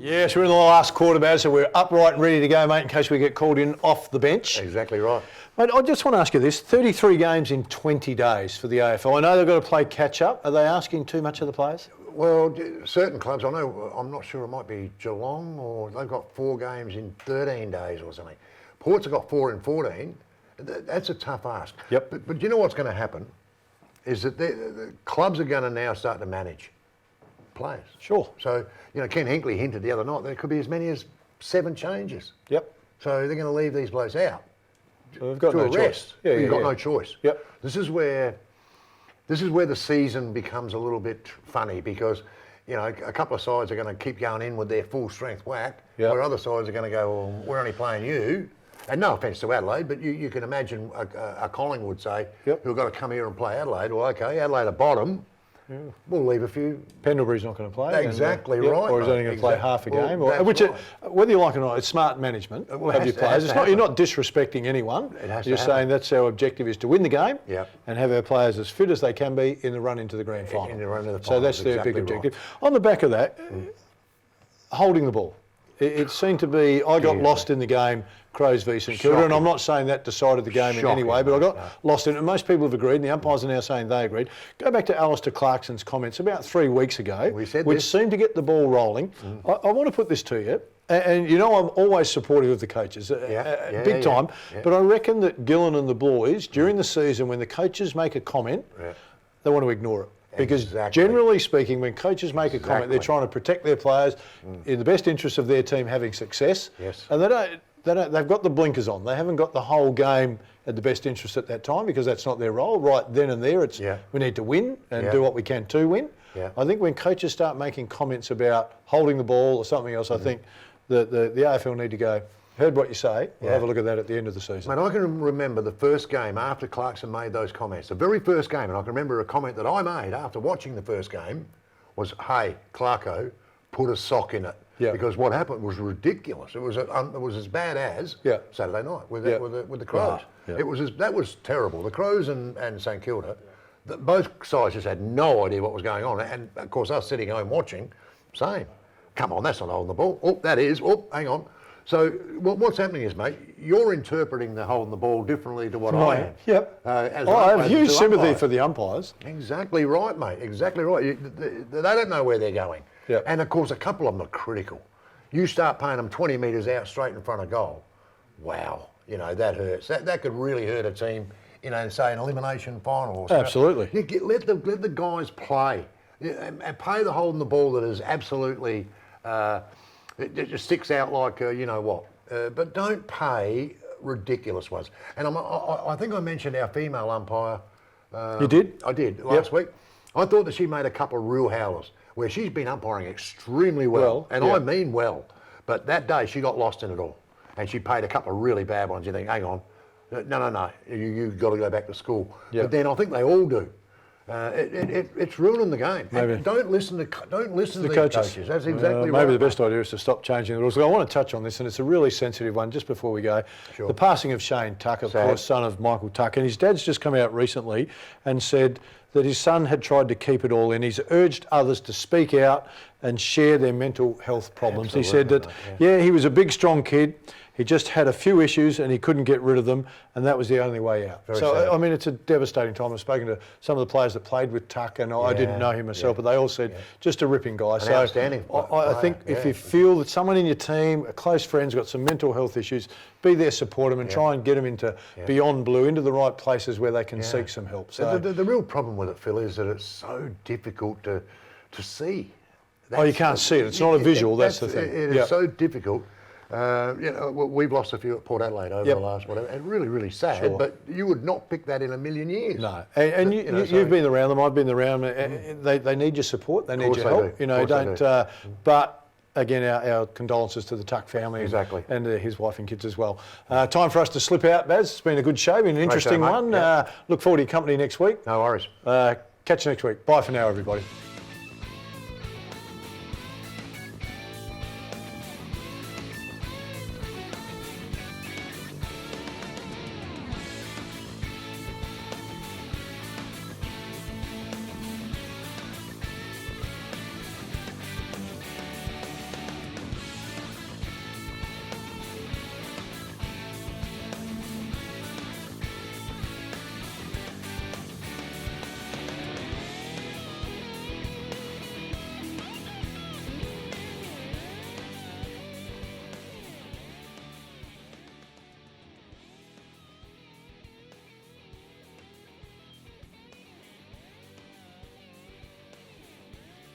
Yes, we're in the last quarter, Baz, so we're upright and ready to go, mate, in case we get called in off the bench. Exactly right. Mate, I just want to ask you this, 33 games in 20 days for the AFL. I know they've got to play catch-up. Are they asking too much of the players? Well, certain clubs, I know, I'm not sure, it might be Geelong, or they've got 4 games in 13 days or something. Ports have got 4 in 14. That's a tough ask. Yep. But you know what's going to happen? Is that the clubs are going to now start to manage players. Sure. So, you know, Ken Hinkley hinted the other night there could be as many as 7 changes. Yep. So they're going to leave these blokes out. So they've got to no a choice. rest. Yeah, You've got yeah. no choice. Yep. This is where the season becomes a little bit funny because, you know, a couple of sides are going to keep going in with their full strength whack, Yep. where other sides are going to go, well, we're only playing you. And no offence to Adelaide, but you can imagine a Collingwood, say, Yep. who've got to come here and play Adelaide. Well, okay, Adelaide are bottom. Yeah. We'll leave a few. Pendlebury's not going to play. Exactly and, right. Or he's only going to play half a game. Well, Whether you like it or not, it's smart management of your players. You're not disrespecting anyone. You're saying that's our objective is to win the game and have our players as fit as they can be in the run into the grand final. In the run into the So final. that's their big Exactly objective. right. On the back of that, holding the ball. It seemed to be, I got lost in the game, Crows v St Kilda, and I'm not saying that decided the game in any way, but I got lost in it. And most people have agreed, and the umpires are now saying they agreed. Go back to Alistair Clarkson's comments about 3 weeks ago, which seemed to get the ball rolling. I want to put this to you, and you know I'm always supportive of the coaches, big time, but I reckon that Gillen and the boys, during the season, when the coaches make a comment, they want to ignore it. Because generally speaking, when coaches make a comment, they're trying to protect their players in the best interest of their team having success. Yes. And they've got the blinkers on. They haven't got the whole game at the best interest at that time because that's not their role. Right then and there, it's we need to win and do what we can to win. I think when coaches start making comments about holding the ball or something else, I think the AFL need to go, heard what you say, we'll have a look at that at the end of the season. Mate, I can remember the first game after Clarkson made those comments, the very first game, and I can remember a comment that I made after watching the first game was, hey, Clarko, put a sock in it. Because what happened was ridiculous. It was as bad as Saturday night with the Crows. That was terrible. The Crows and St Kilda, both sides just had no idea what was going on. And of course, us sitting home watching, same. Come on, that's not holding the ball. Oh, that is. Oh, hang on. So what's happening is, mate, you're interpreting the holding the ball differently to what I am. Yep. I have huge sympathy for the umpires. Exactly right, mate. Exactly right. They don't know where they're going. And of course, a couple of them are critical. You start paying them 20 metres out straight in front of goal. Wow. You know, that hurts. That could really hurt a team, you know, say an elimination final or something. Absolutely. Let the guys play and play the holding the ball that is absolutely... it just sticks out like, you know what. But don't pay ridiculous ones. And I think I mentioned our female umpire. You did? I did, last week. I thought that she made a couple of real howlers, where she's been umpiring extremely well. And I mean well. But that day, she got lost in it all. And she paid a couple of really bad ones. You think, hang on. No. You've got to go back to school. But then I think they all do. It's ruining the game. Don't listen to the coaches. That's exactly right. Maybe the best idea is to stop changing the rules. I want to touch on this, and it's a really sensitive one just before we go. The passing of Shane Tuck, of course, son of Michael Tuck, and his dad's just come out recently and said that his son had tried to keep it all in. He's urged others to speak out and share their mental health problems. He said that, he was a big, strong kid. He just had a few issues and he couldn't get rid of them, and that was the only way out. So, I mean, it's a devastating time. I've spoken to some of the players that played with Tuck, and I didn't know him myself, but they all said just a ripping guy. So outstanding. I think if you feel that someone in your team, a close friend's got some mental health issues, be there, support them, and try and get them into beyond blue, into the right places where they can seek some help. So the real problem with it, Phil, is that it's so difficult to see. You can't see it. It's not a visual. That's the thing. It is so difficult. You know, we've lost a few at Port Adelaide over the last whatever, and really, really sad. But you would not pick that in a million years. No, and you've been around them. I've been around. They need your support. They need your help. You know, don't. But again, our condolences to the Tuck family and his wife and kids as well. Time for us to slip out, Baz. It's been a good show, been an interesting one. Look forward to your company next week. No worries. Catch you next week. Bye for now, everybody.